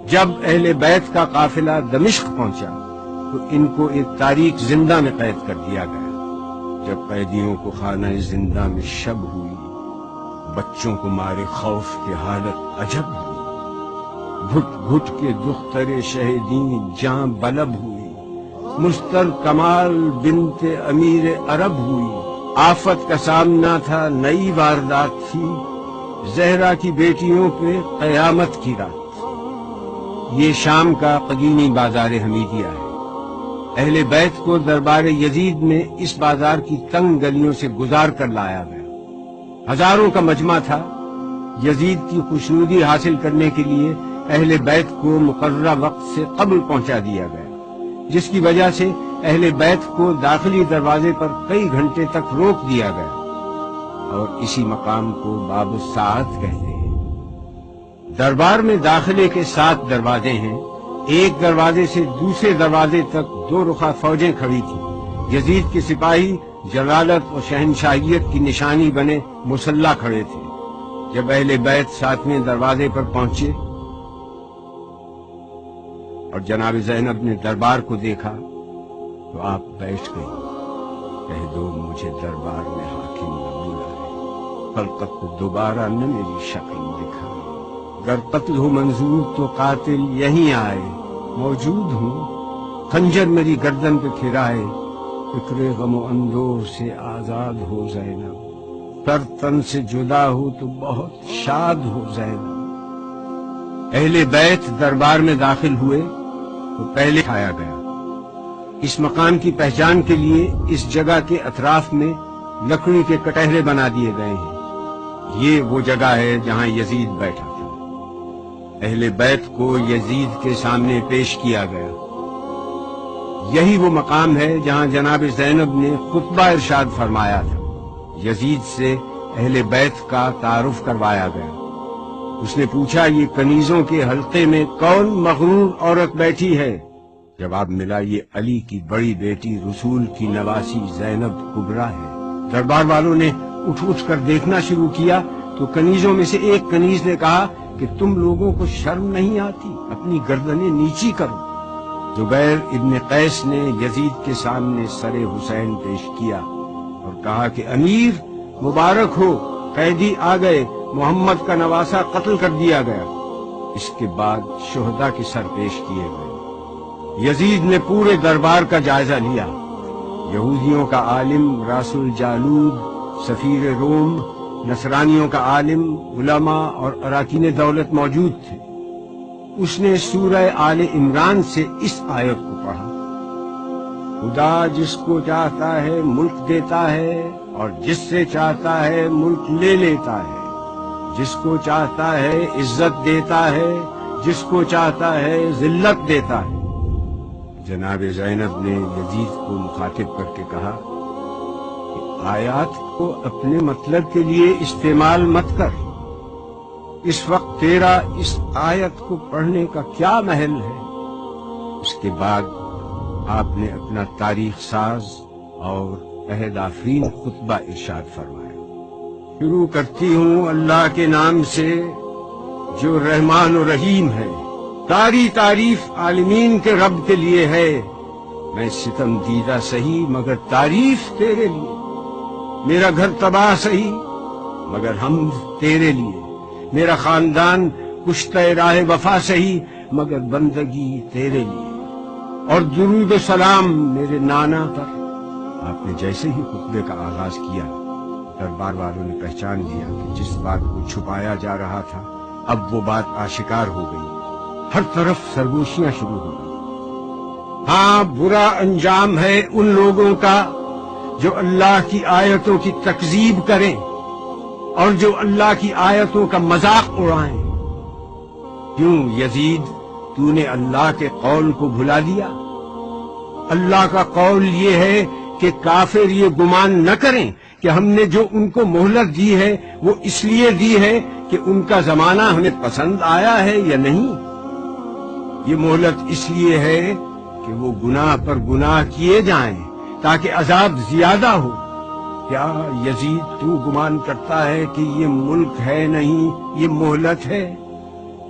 جب اہل بیت کا قافلہ دمشق پہنچا تو ان کو ایک تاریک زندہ میں قید کر دیا گیا۔ جب قیدیوں کو خانہ زندہ میں شب ہوئی، بچوں کو مارے خوف کی حالت عجب ہوئی، گھٹ گھٹ کے دختر شہیدین جاں بلب ہوئی، مستر کمال بنت امیر عرب ہوئی۔ آفت کا سامنا تھا، نئی واردات تھی، زہرا کی بیٹیوں پہ قیامت کی رات۔ یہ شام کا قدیمی بازار حمیدیہ ہے۔ اہل بیت کو دربار یزید میں اس بازار کی تنگ گلیوں سے گزار کر لایا گیا۔ ہزاروں کا مجمع تھا۔ یزید کی خوشنودی حاصل کرنے کے لیے اہل بیت کو مقررہ وقت سے قبل پہنچا دیا گیا، جس کی وجہ سے اہل بیت کو داخلی دروازے پر کئی گھنٹے تک روک دیا گیا، اور اسی مقام کو باب الساعت کہتے ہیں۔ دربار میں داخلے کے 7 دروازے ہیں۔ ایک دروازے سے دوسرے دروازے تک 2 رخا فوجیں کھڑی تھیں۔ یزید کے سپاہی جلالت اور شہنشاہیت کی نشانی بنے مسلح کھڑے تھے۔ جب اہل بیت 7ویں دروازے پر پہنچے اور جناب زینب نے دربار کو دیکھا تو آپ بیٹھ گئی۔ کہہ دو مجھے دربار میں حاکم نہ بلائے، خلقت کو دوبارہ نہ میری شکل دکھائے۔ گر قتل ہو منظور تو قاتل یہیں آئے، موجود ہوں خنجر میری گردن پہ پھرائے۔ فکر غم و اندوہ سے آزاد ہو زینب، سر تن سے جدا ہو تو بہت شاد ہو زینب۔ اہل بیت دربار میں داخل ہوئے تو پہلے کھایا گیا۔ اس مقام کی پہچان کے لیے اس جگہ کے اطراف میں لکڑی کے کٹہرے بنا دیے گئے ہیں۔ یہ وہ جگہ ہے جہاں یزید بیٹھا تھا۔ اہل بیت کو یزید کے سامنے پیش کیا گیا۔ یہی وہ مقام ہے جہاں جناب زینب نے خطبہ ارشاد فرمایا تھا۔ یزید سے اہل بیت کا تعارف کروایا گیا۔ اس نے پوچھا، یہ کنیزوں کے حلقے میں کون مغرور عورت بیٹھی ہے؟ جواب ملا، یہ علی کی بڑی بیٹی رسول کی نواسی زینب کبریٰ ہے۔ دربار والوں نے اٹھ کر دیکھنا شروع کیا تو کنیزوں میں سے ایک کنیز نے کہا کہ تم لوگوں کو شرم نہیں آتی؟ اپنی گردنیں نیچی کرو۔ زبیر ابن قیس نے یزید کے سامنے سر حسین پیش کیا اور کہا کہ امیر مبارک ہو، قیدی آ گئے، محمد کا نواسہ قتل کر دیا گیا۔ اس کے بعد شہداء کے سر پیش کیے گئے۔ یزید نے پورے دربار کا جائزہ لیا۔ یہودیوں کا عالم راس الجالود سفیر روم، نصرانیوں کا عالم، علماء اور اراکین دولت موجود تھے۔ اس نے سورہ آل عمران سے اس آیت کو پڑھا، خدا جس کو چاہتا ہے ملک دیتا ہے اور جس سے چاہتا ہے ملک لے لیتا ہے، جس کو چاہتا ہے عزت دیتا ہے، جس کو چاہتا ہے ذلت دیتا ہے۔ جناب زینب نے یزید کو مخاطب کر کے کہا کہ آیات کو اپنے مطلب کے لیے استعمال مت کر۔ اس وقت تیرا اس آیت کو پڑھنے کا کیا محل ہے؟ اس کے بعد آپ نے اپنا تاریخ ساز اور عہد آفرین خطبہ ارشاد فرمایا۔ شروع کرتی ہوں اللہ کے نام سے جو رحمان و رحیم ہے۔ ساری تعریف عالمین کے رب کے لیے ہے۔ میں ستم دیدہ سہی مگر تعریف تیرے لیے، میرا گھر تباہ سہی مگر حمد تیرے لیے، میرا خاندان کشتہ راہ وفا سہی مگر بندگی تیرے لیے، اور درود و سلام میرے نانا پر۔ آپ نے جیسے ہی خطبے کا آغاز کیا، دربار والوں نے پہچان لیا کہ جس بات کو چھپایا جا رہا تھا اب وہ بات آشکار ہو گئی۔ ہر طرف سرگوشیاں شروع ہو گئی۔ ہاں، برا انجام ہے ان لوگوں کا جو اللہ کی آیتوں کی تکذیب کریں اور جو اللہ کی آیتوں کا مذاق اڑائیں۔ کیوں یزید، تو نے اللہ کے قول کو بھلا دیا؟ اللہ کا قول یہ ہے کہ کافر یہ گمان نہ کریں کہ ہم نے جو ان کو مہلت دی ہے وہ اس لیے دی ہے کہ ان کا زمانہ ہمیں پسند آیا ہے یا نہیں۔ یہ مہلت اس لیے ہے کہ وہ گناہ پر گناہ کیے جائیں تاکہ عذاب زیادہ ہو۔ کیا یزید تو گمان کرتا ہے کہ یہ ملک ہے نہیں، یہ مہلت ہے؟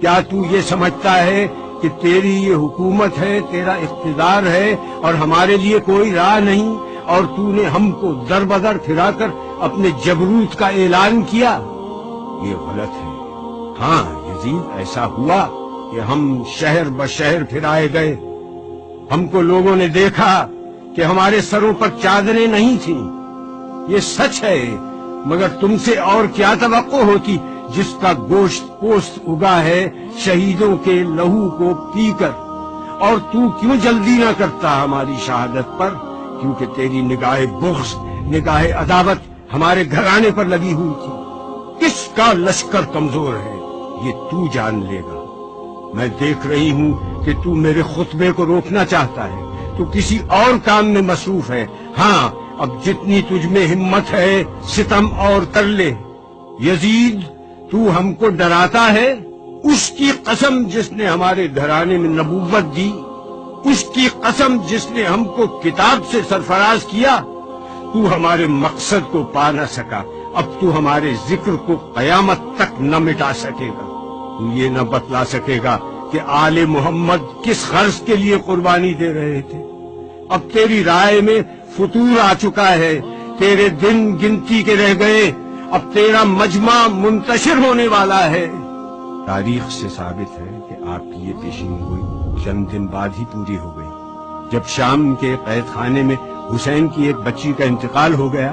کیا تو یہ سمجھتا ہے کہ تیری یہ حکومت ہے، تیرا اقتدار ہے اور ہمارے لیے کوئی راہ نہیں، اور تو نے ہم کو در بدر پھرا کر اپنے جبروت کا اعلان کیا؟ یہ غلط ہے۔ ہاں یزید، ایسا ہوا کہ ہم شہر بشہر پھرائے گئے، ہم کو لوگوں نے دیکھا کہ ہمارے سروں پر چادریں نہیں تھیں، یہ سچ ہے، مگر تم سے اور کیا توقع ہوتی جس کا گوشت پوست اگا ہے شہیدوں کے لہو کو پی کر؟ اور تو کیوں جلدی نہ کرتا ہماری شہادت پر؟ کیونکہ تیری نگاہ بغض، نگاہ عداوت ہمارے گھرانے پر لگی ہوئی تھی۔ کس کا لشکر کمزور ہے یہ تو جان لے گا۔ میں دیکھ رہی ہوں کہ تو میرے خطبے کو روکنا چاہتا ہے، تو کسی اور کام میں مصروف ہے۔ ہاں، اب جتنی تجھ میں ہمت ہے ستم اور کر لے۔ یزید، تو ہم کو ڈراتا ہے؟ اس کی قسم جس نے ہمارے گھرانے میں نبوت دی، اس کی قسم جس نے ہم کو کتاب سے سرفراز کیا، تو ہمارے مقصد کو پا نہ سکا، اب تو ہمارے ذکر کو قیامت تک نہ مٹا سکے گا۔ تو یہ نہ بتلا سکے گا کہ آل محمد کس غرض کے لیے قربانی دے رہے تھے۔ اب تیری رائے میں فتور آ چکا ہے، تیرے دن گنتی کے رہ گئے، اب تیرا مجمع منتشر ہونے والا ہے۔ تاریخ سے ثابت ہے کہ آپ کی یہ پیشین گوئی چند دن بعد ہی پوری ہو گئی، جب شام کے قید خانے میں حسین کی ایک بچی کا انتقال ہو گیا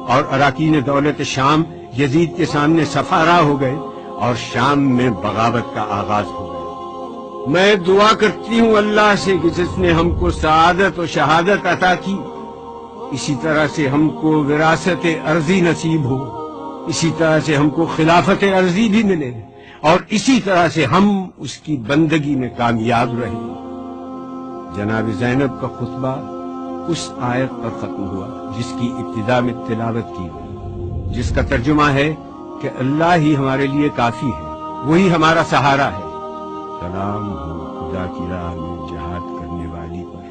اور اراکین دولت شام یزید کے سامنے سفارا ہو گئے اور شام میں بغاوت کا آغاز ہو گیا۔ میں دعا کرتی ہوں اللہ سے کہ جس نے ہم کو سعادت و شہادت عطا کی، اسی طرح سے ہم کو وراثت ارضی نصیب ہو، اسی طرح سے ہم کو خلافت ارضی بھی ملے، اور اسی طرح سے ہم اس کی بندگی میں کامیاب رہیں۔ جناب زینب کا خطبہ اس آیت پر ختم ہوا جس کی ابتدا میں تلاوت کی گئی، جس کا ترجمہ ہے کہ اللہ ہی ہمارے لیے کافی ہے، وہی ہمارا سہارا ہے۔ سلام ہو خدا کی راہ میں جہاد کرنے والی پر،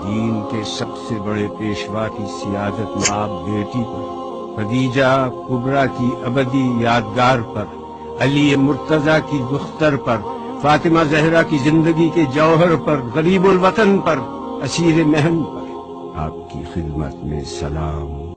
دین کے سب سے بڑے پیشوا کی سیادت مآب بیٹی پر، خدیجہ کبریٰ کی ابدی یادگار پر، علی مرتضیٰ کی دختر پر، فاطمہ زہرا کی زندگی کے جوہر پر، غریب الوطن پر، اسیر محن پر، آپ کی خدمت میں سلام۔